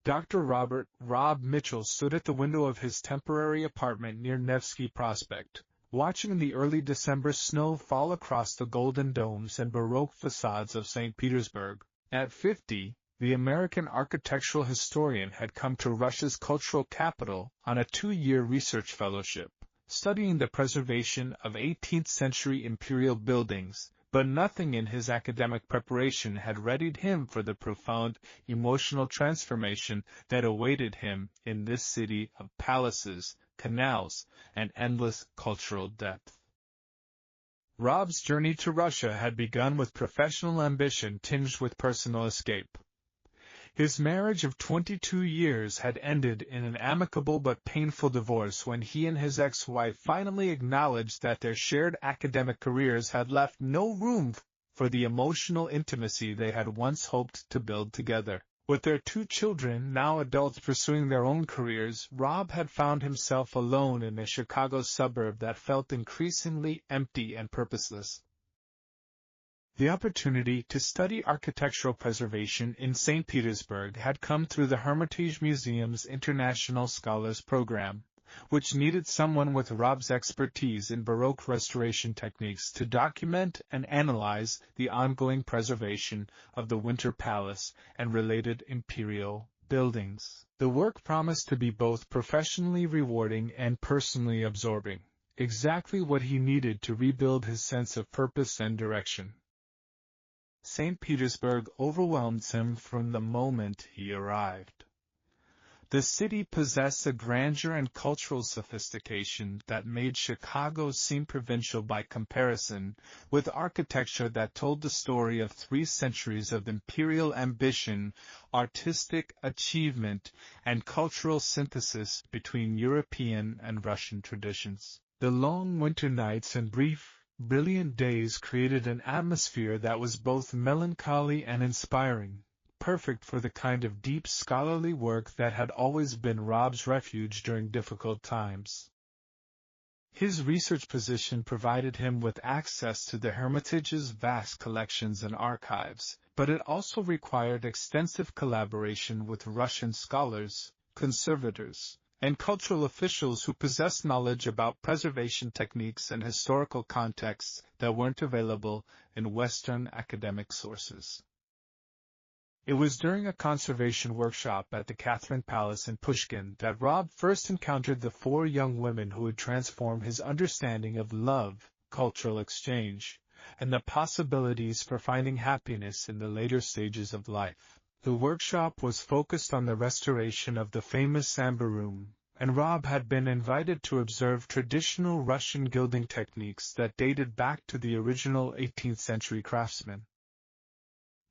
Dr. Rob Mitchell stood at the window of his temporary apartment near Nevsky Prospect, watching the early December snow fall across the golden domes and Baroque facades of St. Petersburg. At 50, the American architectural historian had come to Russia's cultural capital on a 2-year research fellowship, studying the preservation of 18th-century imperial buildings, but nothing in his academic preparation had readied him for the profound emotional transformation that awaited him in this city of palaces, canals, and endless cultural depth. Rob's journey to Russia had begun with professional ambition tinged with personal escape. His marriage of 22 years had ended in an amicable but painful divorce when he and his ex-wife finally acknowledged that their shared academic careers had left no room for the emotional intimacy they had once hoped to build together. With their 2 children, now adults, pursuing their own careers, Rob had found himself alone in a Chicago suburb that felt increasingly empty and purposeless. The opportunity to study architectural preservation in St. Petersburg had come through the Hermitage Museum's International Scholars Program, which needed someone with Rob's expertise in Baroque restoration techniques to document and analyze the ongoing preservation of the Winter Palace and related imperial buildings. The work promised to be both professionally rewarding and personally absorbing, exactly what he needed to rebuild his sense of purpose and direction. St. Petersburg overwhelmed him from the moment he arrived. The city possessed a grandeur and cultural sophistication that made Chicago seem provincial by comparison, with architecture that told the story of 3 centuries of imperial ambition, artistic achievement, and cultural synthesis between European and Russian traditions. The long winter nights and brilliant days created an atmosphere that was both melancholy and inspiring, perfect for the kind of deep scholarly work that had always been Rob's refuge during difficult times. His research position provided him with access to the Hermitage's vast collections and archives, but it also required extensive collaboration with Russian scholars, conservators, and cultural officials who possessed knowledge about preservation techniques and historical contexts that weren't available in Western academic sources. It was during a conservation workshop at the Catherine Palace in Pushkin that Rob first encountered the 4 young women who would transform his understanding of love, cultural exchange, and the possibilities for finding happiness in the later stages of life. The workshop was focused on the restoration of the famous amber room, and Rob had been invited to observe traditional Russian gilding techniques that dated back to the original 18th-century craftsmen.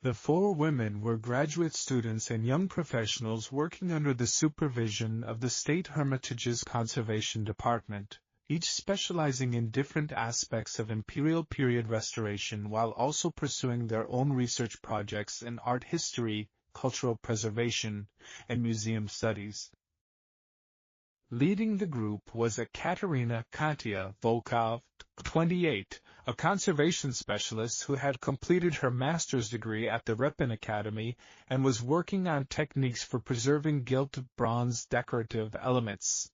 The 4 women were graduate students and young professionals working under the supervision of the State Hermitage's Conservation Department, each specializing in different aspects of imperial period restoration while also pursuing their own research projects in art history, cultural preservation, and museum studies. Leading the group was Ekaterina Volkov, 28, a conservation specialist who had completed her master's degree at the Repin Academy and was working on techniques for preserving gilt bronze decorative elements.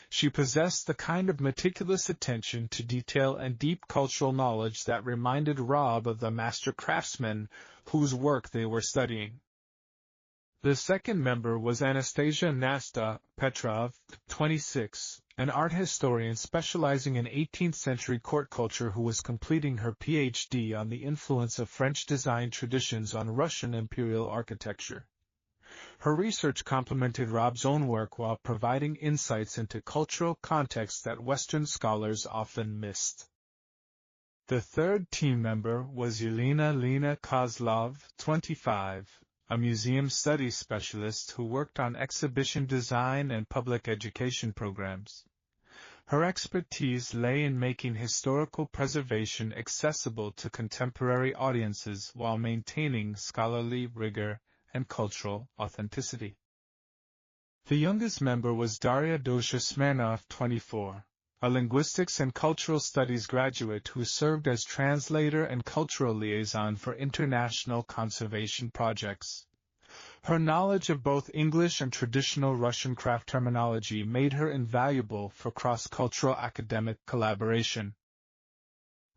She possessed the kind of meticulous attention to detail and deep cultural knowledge that reminded Rob of the master craftsmen whose work they were studying. The second member was Anastasia Nasta Petrov, 26, an art historian specializing in 18th-century court culture who was completing her Ph.D. on the influence of French design traditions on Russian imperial architecture. Her research complemented Rob's own work while providing insights into cultural contexts that Western scholars often missed. The third team member was Lena Kozlov, 25, a museum studies specialist who worked on exhibition design and public education programs. Her expertise lay in making historical preservation accessible to contemporary audiences while maintaining scholarly rigor and cultural authenticity. The youngest member was Daria Dosha-Smirnov, 24, a linguistics and cultural studies graduate who served as translator and cultural liaison for international conservation projects. Her knowledge of both English and traditional Russian craft terminology made her invaluable for cross-cultural academic collaboration.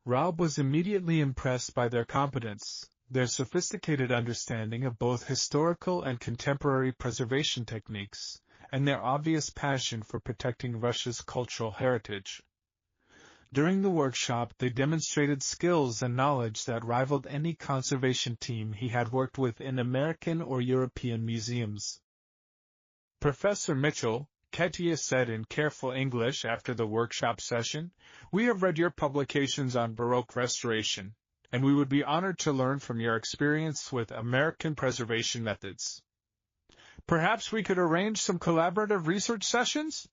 Rob was immediately impressed by their competence, their sophisticated understanding of both historical and contemporary preservation techniques, and their obvious passion for protecting Russia's cultural heritage. During the workshop, they demonstrated skills and knowledge that rivaled any conservation team he had worked with in American or European museums. Professor Mitchell, Ketia said in careful English after the workshop session, "We have read your publications on Baroque restoration, and we would be honored to learn from your experience with American preservation methods. Perhaps we could arrange some collaborative research sessions?"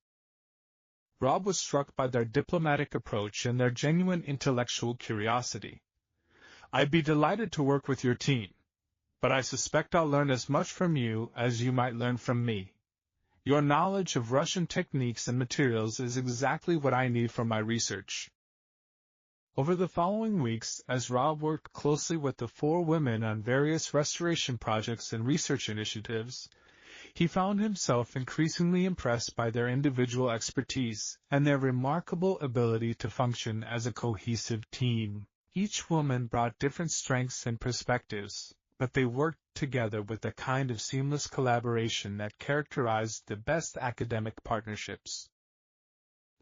Rob was struck by their diplomatic approach and their genuine intellectual curiosity. "I'd be delighted to work with your team, but I suspect I'll learn as much from you as you might learn from me. Your knowledge of Russian techniques and materials is exactly what I need for my research." Over the following weeks, as Rob worked closely with the four women on various restoration projects and research initiatives, he found himself increasingly impressed by their individual expertise and their remarkable ability to function as a cohesive team. Each woman brought different strengths and perspectives, but they worked together with the kind of seamless collaboration that characterized the best academic partnerships.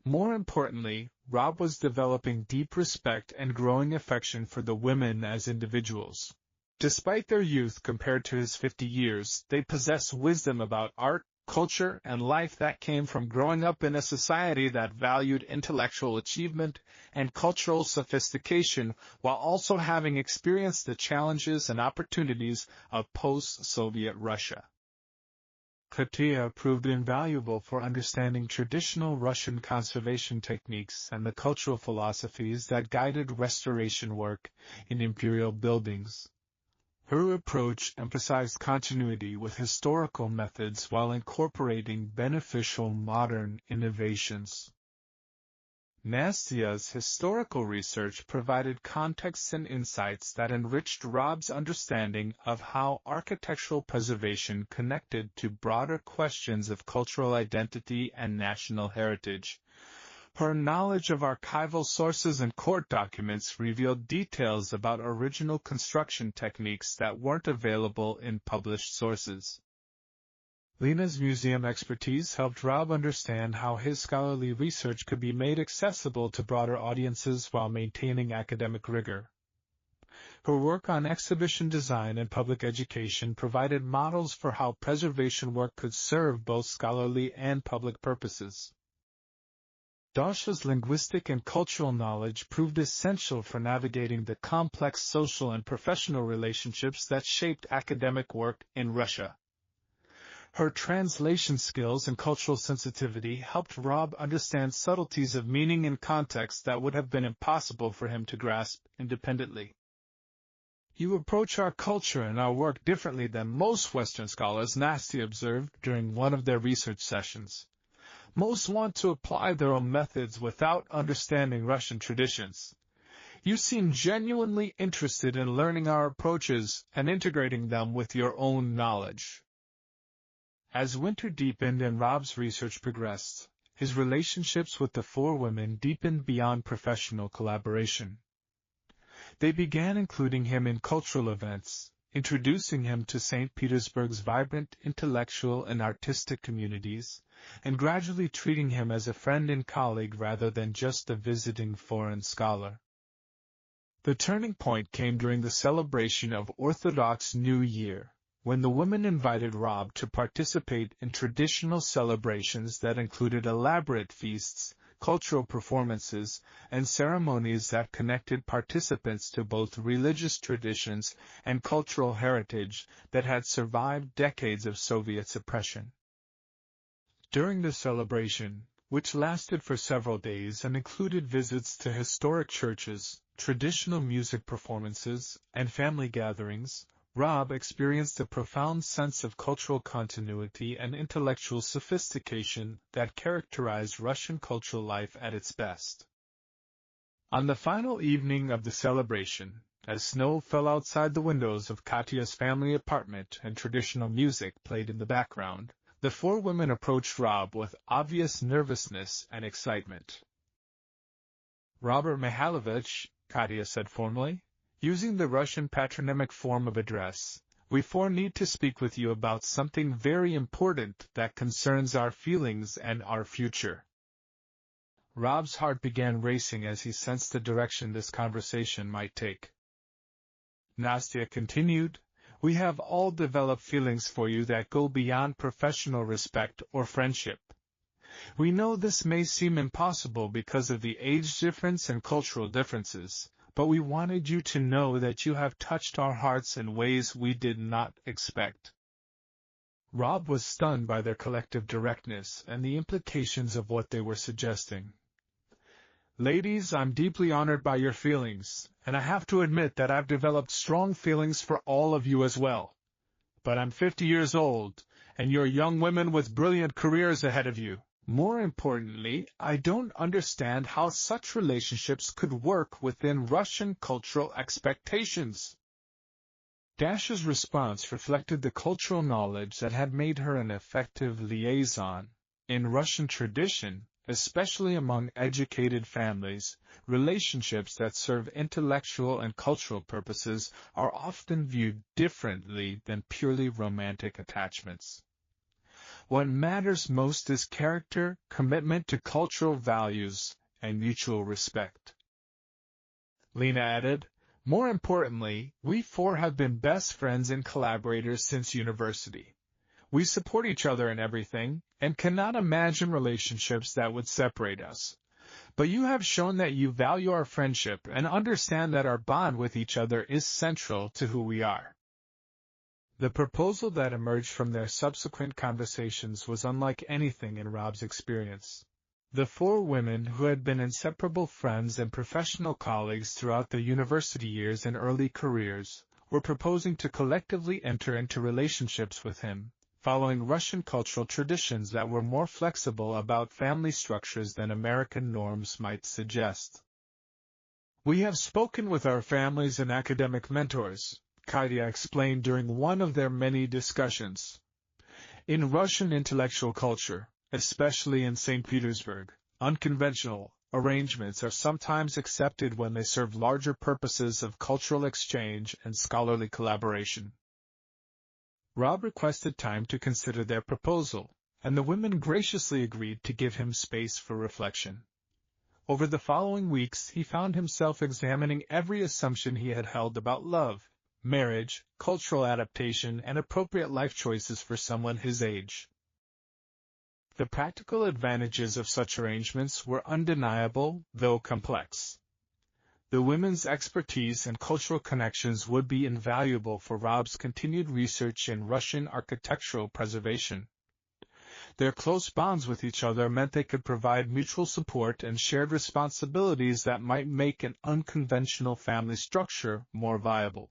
More importantly, Rob was developing deep respect and growing affection for the women as individuals. Despite their youth compared to his 50 years, they possessed wisdom about art, culture, and life that came from growing up in a society that valued intellectual achievement and cultural sophistication while also having experienced the challenges and opportunities of post-Soviet Russia. Ketia proved invaluable for understanding traditional Russian conservation techniques and the cultural philosophies that guided restoration work in imperial buildings. Her approach emphasized continuity with historical methods while incorporating beneficial modern innovations. Nastia's historical research provided context and insights that enriched Rob's understanding of how architectural preservation connected to broader questions of cultural identity and national heritage. Her knowledge of archival sources and court documents revealed details about original construction techniques that weren't available in published sources. Lena's museum expertise helped Rob understand how his scholarly research could be made accessible to broader audiences while maintaining academic rigor. Her work on exhibition design and public education provided models for how preservation work could serve both scholarly and public purposes. Dasha's linguistic and cultural knowledge proved essential for navigating the complex social and professional relationships that shaped academic work in Russia. Her translation skills and cultural sensitivity helped Rob understand subtleties of meaning and context that would have been impossible for him to grasp independently. "You approach our culture and our work differently than most Western scholars," Nasty observed during one of their research sessions. "Most want to apply their own methods without understanding Russian traditions. You seem genuinely interested in learning our approaches and integrating them with your own knowledge." As winter deepened and Rob's research progressed, his relationships with the four women deepened beyond professional collaboration. They began including him in cultural events, introducing him to St. Petersburg's vibrant intellectual and artistic communities, and gradually treating him as a friend and colleague rather than just a visiting foreign scholar. The turning point came during the celebration of Orthodox New Year, when the women invited Rob to participate in traditional celebrations that included elaborate feasts, cultural performances, and ceremonies that connected participants to both religious traditions and cultural heritage that had survived decades of Soviet suppression. During the celebration, which lasted for several days and included visits to historic churches, traditional music performances, and family gatherings, Rob experienced a profound sense of cultural continuity and intellectual sophistication that characterized Russian cultural life at its best. On the final evening of the celebration, As snow fell outside the windows of Katya's family apartment and traditional music played in the background, the four women approached Rob with obvious nervousness and excitement. "Robert Mihailovich," Katya said formally, using the Russian patronymic form of address, "we four need to speak with you about something very important that concerns our feelings and our future." Rob's heart began racing as he sensed the direction this conversation might take. Nastya continued, "We have all developed feelings for you that go beyond professional respect or friendship. We know this may seem impossible because of the age difference and cultural differences, but we wanted you to know that you have touched our hearts in ways we did not expect." Rob was stunned by their collective directness and the implications of what they were suggesting. "Ladies, I'm deeply honored by your feelings, and I have to admit that I've developed strong feelings for all of you as well. But I'm 50 years old, and you're young women with brilliant careers ahead of you. More importantly, I don't understand how such relationships could work within Russian cultural expectations." Dash's response reflected the cultural knowledge that had made her an effective liaison. In Russian tradition, especially among educated families, relationships that serve intellectual and cultural purposes are often viewed differently than purely romantic attachments. What matters most is character, commitment to cultural values, and mutual respect. Lena added, "More importantly, we four have been best friends and collaborators since university. We support each other in everything, and cannot imagine relationships that would separate us. But you have shown that you value our friendship and understand that our bond with each other is central to who we are." The proposal that emerged from their subsequent conversations was unlike anything in Rob's experience. The four women, who had been inseparable friends and professional colleagues throughout their university years and early careers, were proposing to collectively enter into relationships with him, following Russian cultural traditions that were more flexible about family structures than American norms might suggest. "We have spoken with our families and academic mentors," Katya explained during one of their many discussions. "In Russian intellectual culture, especially in St. Petersburg, unconventional arrangements are sometimes accepted when they serve larger purposes of cultural exchange and scholarly collaboration." Rob requested time to consider their proposal, and the women graciously agreed to give him space for reflection. Over the following weeks he found himself examining every assumption he had held about love, marriage, cultural adaptation, and appropriate life choices for someone his age. The practical advantages of such arrangements were undeniable, though complex. The women's expertise and cultural connections would be invaluable for Rob's continued research in Russian architectural preservation. Their close bonds with each other meant they could provide mutual support and shared responsibilities that might make an unconventional family structure more viable.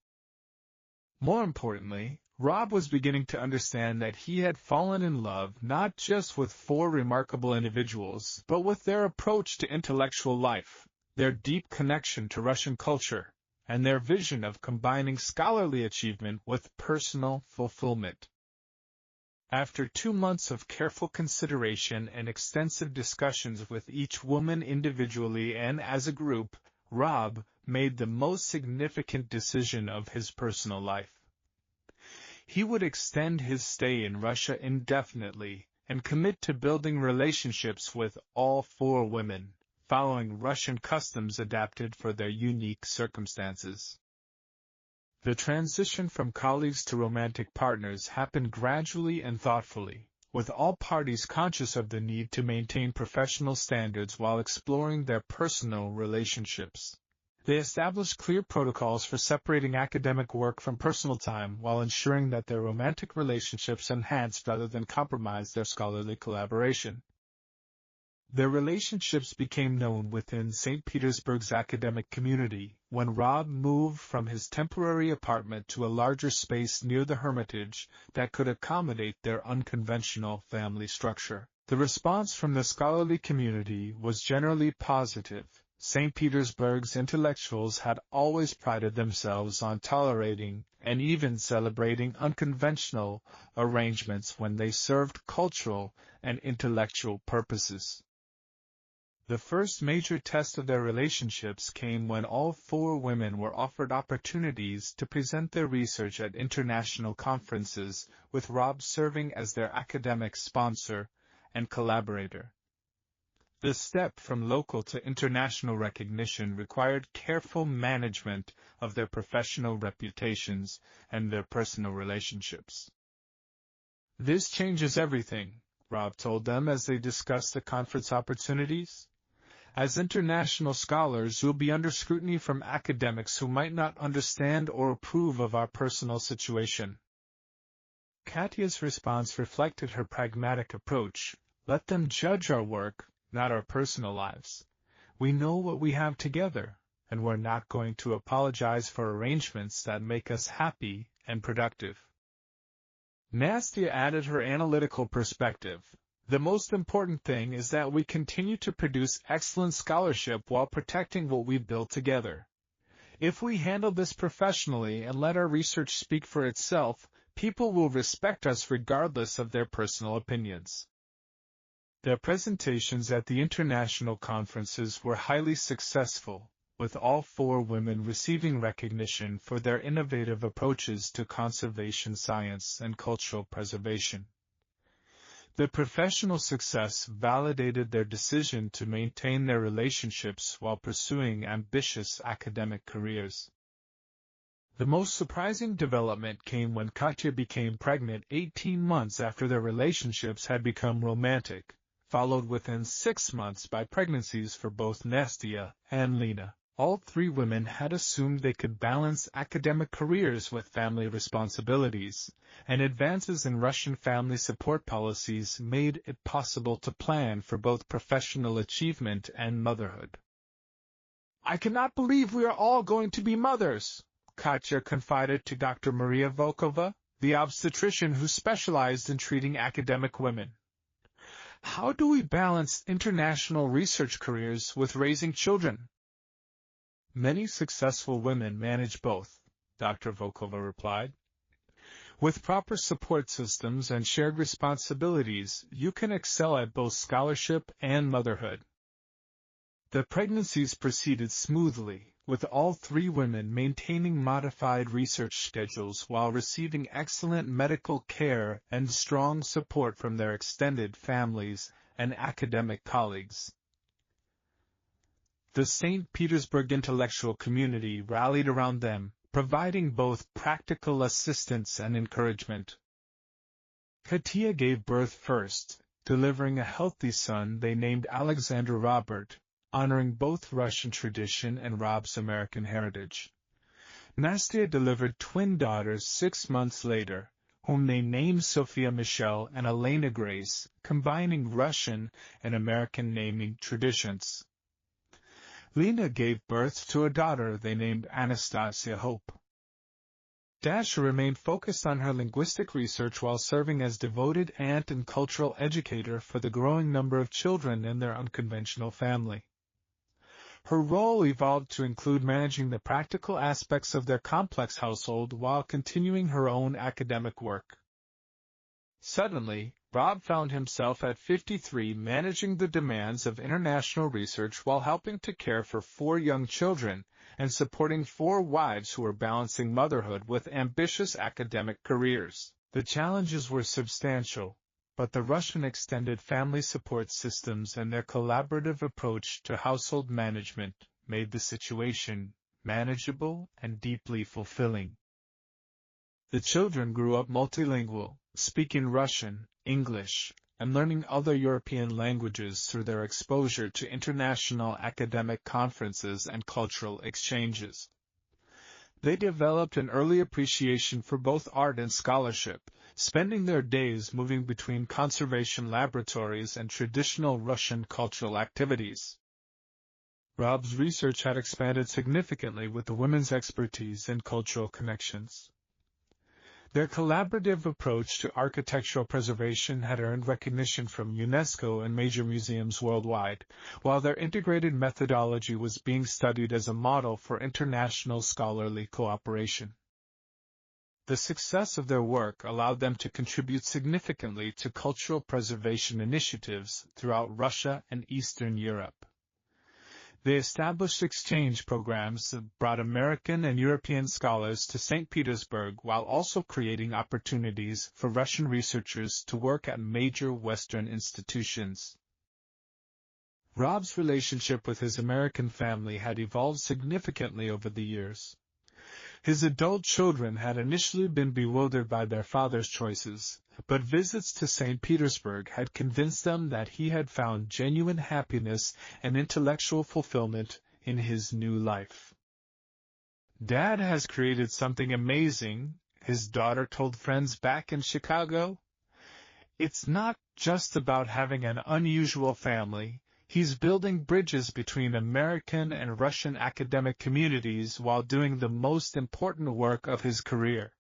More importantly, Rob was beginning to understand that he had fallen in love not just with four remarkable individuals, but with their approach to intellectual life, their deep connection to Russian culture, and their vision of combining scholarly achievement with personal fulfillment. After 2 months of careful consideration and extensive discussions with each woman individually and as a group, Rob made the most significant decision of his personal life. He would extend his stay in Russia indefinitely and commit to building relationships with all four women, following Russian customs adapted for their unique circumstances. The transition from colleagues to romantic partners happened gradually and thoughtfully, with all parties conscious of the need to maintain professional standards while exploring their personal relationships. They established clear protocols for separating academic work from personal time while ensuring that their romantic relationships enhanced rather than compromised their scholarly collaboration. Their relationships became known within St. Petersburg's academic community when Rob moved from his temporary apartment to a larger space near the Hermitage that could accommodate their unconventional family structure. The response from the scholarly community was generally positive, St. Petersburg's intellectuals had always prided themselves on tolerating and even celebrating unconventional arrangements when they served cultural and intellectual purposes. The first major test of their relationships came when all four women were offered opportunities to present their research at international conferences, with Rob serving as their academic sponsor and collaborator. The step from local to international recognition required careful management of their professional reputations and their personal relationships. "This changes everything," Rob told them as they discussed the conference opportunities. "As international scholars, you'll be under scrutiny from academics who might not understand or approve of our personal situation." Katya's response reflected her pragmatic approach. "Let them judge our work, not our personal lives. We know what we have together, and we're not going to apologize for arrangements that make us happy and productive." Nastia added her analytical perspective. "The most important thing is that we continue to produce excellent scholarship while protecting what we've built together. If we handle this professionally and let our research speak for itself, people will respect us regardless of their personal opinions." Their presentations at the international conferences were highly successful, with all four women receiving recognition for their innovative approaches to conservation science and cultural preservation. Their professional success validated their decision to maintain their relationships while pursuing ambitious academic careers. The most surprising development came when Katya became pregnant 18 months after their relationships had become romantic, followed within 6 months by pregnancies for both Nastia and Lena. All three women had assumed they could balance academic careers with family responsibilities, and advances in Russian family support policies made it possible to plan for both professional achievement and motherhood. "I cannot believe we are all going to be mothers," Katya confided to Dr. Maria Volkova, the obstetrician who specialized in treating academic women. "How do we balance international research careers with raising children?" "Many successful women manage both," Dr. Volkova replied. "With proper support systems and shared responsibilities, you can excel at both scholarship and motherhood." The pregnancies proceeded smoothly, with all three women maintaining modified research schedules while receiving excellent medical care and strong support from their extended families and academic colleagues. The St. Petersburg intellectual community rallied around them, providing both practical assistance and encouragement. Katya gave birth first, delivering a healthy son they named Alexander Robert, honoring both Russian tradition and Rob's American heritage. Nastia delivered twin daughters 6 months later, whom they named Sophia Michelle and Elena Grace, combining Russian and American naming traditions. Lena gave birth to a daughter they named Anastasia Hope. Dasha remained focused on her linguistic research while serving as devoted aunt and cultural educator for the growing number of children in their unconventional family. Her role evolved to include managing the practical aspects of their complex household while continuing her own academic work. Suddenly, Rob found himself at 53 managing the demands of international research while helping to care for 4 young children and supporting 4 wives who were balancing motherhood with ambitious academic careers. The challenges were substantial, but the Russian extended family support systems and their collaborative approach to household management made the situation manageable and deeply fulfilling. The children grew up multilingual, speaking Russian, English, and learning other European languages through their exposure to international academic conferences and cultural exchanges. They developed an early appreciation for both art and scholarship, spending their days moving between conservation laboratories and traditional Russian cultural activities. Rob's research had expanded significantly with the women's expertise and cultural connections. Their collaborative approach to architectural preservation had earned recognition from UNESCO and major museums worldwide, while their integrated methodology was being studied as a model for international scholarly cooperation. The success of their work allowed them to contribute significantly to cultural preservation initiatives throughout Russia and Eastern Europe. They established exchange programs that brought American and European scholars to St. Petersburg while also creating opportunities for Russian researchers to work at major Western institutions. Rob's relationship with his American family had evolved significantly over the years. His adult children had initially been bewildered by their father's choices, but visits to St. Petersburg had convinced them that he had found genuine happiness and intellectual fulfillment in his new life. "Dad has created something amazing," his daughter told friends back in Chicago. "It's not just about having an unusual family. He's building bridges between American and Russian academic communities while doing the most important work of his career."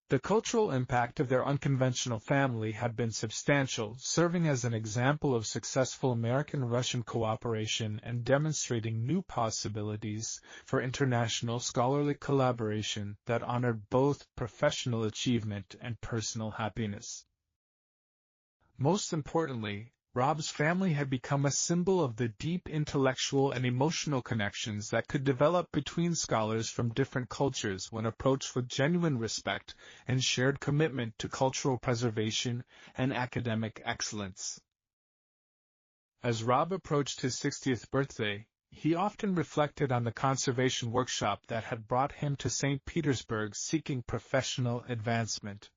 The cultural impact of their unconventional family had been substantial, serving as an example of successful American-Russian cooperation and demonstrating new possibilities for international scholarly collaboration that honored both professional achievement and personal happiness. Most importantly, Rob's family had become a symbol of the deep intellectual and emotional connections that could develop between scholars from different cultures when approached with genuine respect and shared commitment to cultural preservation and academic excellence. As Rob approached his 60th birthday, he often reflected on the conservation workshop that had brought him to St. Petersburg seeking professional advancement.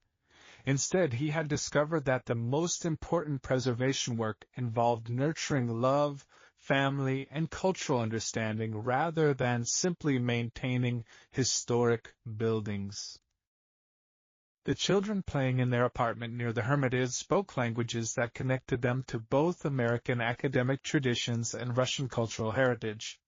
Instead, he had discovered that the most important preservation work involved nurturing love, family, and cultural understanding rather than simply maintaining historic buildings. The children playing in their apartment near the Hermitage spoke languages that connected them to both American academic traditions and Russian cultural heritage.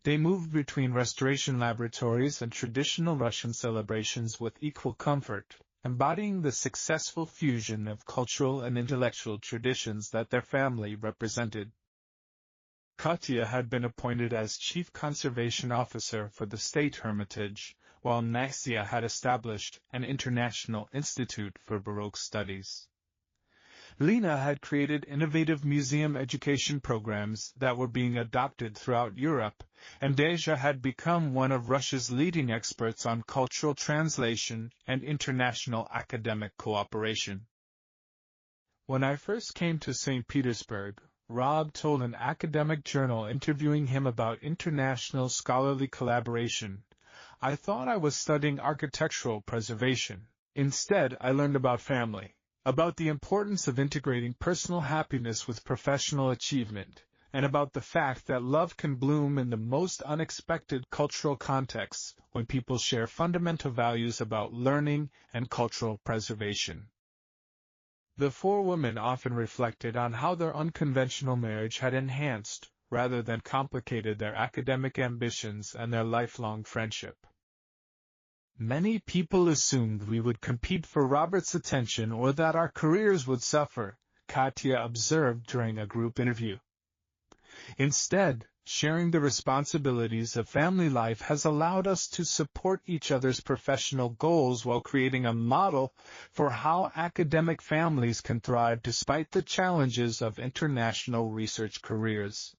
They moved between restoration laboratories and traditional Russian celebrations with equal comfort, embodying the successful fusion of cultural and intellectual traditions that their family represented. Katya had been appointed as Chief Conservation Officer for the State Hermitage, while Nasia had established an International Institute for Baroque Studies. Lena had created innovative museum education programs that were being adopted throughout Europe, and Deja had become one of Russia's leading experts on cultural translation and international academic cooperation. When I first came to St. Petersburg, Rob told an academic journal interviewing him about international scholarly collaboration, "I thought I was studying architectural preservation. Instead, I learned about family, about the importance of integrating personal happiness with professional achievement, and about the fact that love can bloom in the most unexpected cultural contexts when people share fundamental values about learning and cultural preservation." The four women often reflected on how their unconventional marriage had enhanced, rather than complicated, their academic ambitions and their lifelong friendship. "Many people assumed we would compete for Robert's attention or that our careers would suffer," Katya observed during a group interview. "Instead, sharing the responsibilities of family life has allowed us to support each other's professional goals while creating a model for how academic families can thrive despite the challenges of international research careers."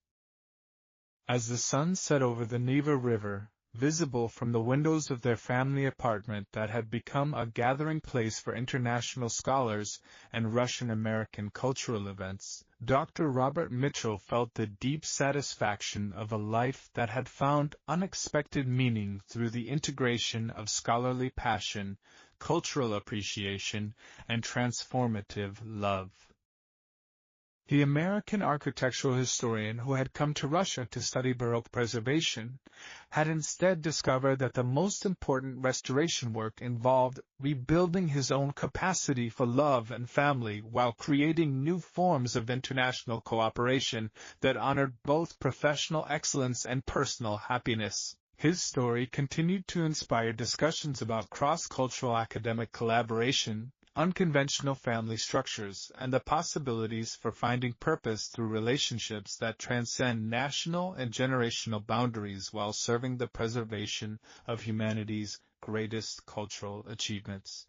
As the sun set over the Neva River, visible from the windows of their family apartment that had become a gathering place for international scholars and Russian-American cultural events, Dr. Robert Mitchell felt the deep satisfaction of a life that had found unexpected meaning through the integration of scholarly passion, cultural appreciation, and transformative love. The American architectural historian who had come to Russia to study Baroque preservation had instead discovered that the most important restoration work involved rebuilding his own capacity for love and family while creating new forms of international cooperation that honored both professional excellence and personal happiness. His story continued to inspire discussions about cross-cultural academic collaboration, unconventional family structures, and the possibilities for finding purpose through relationships that transcend national and generational boundaries while serving the preservation of humanity's greatest cultural achievements.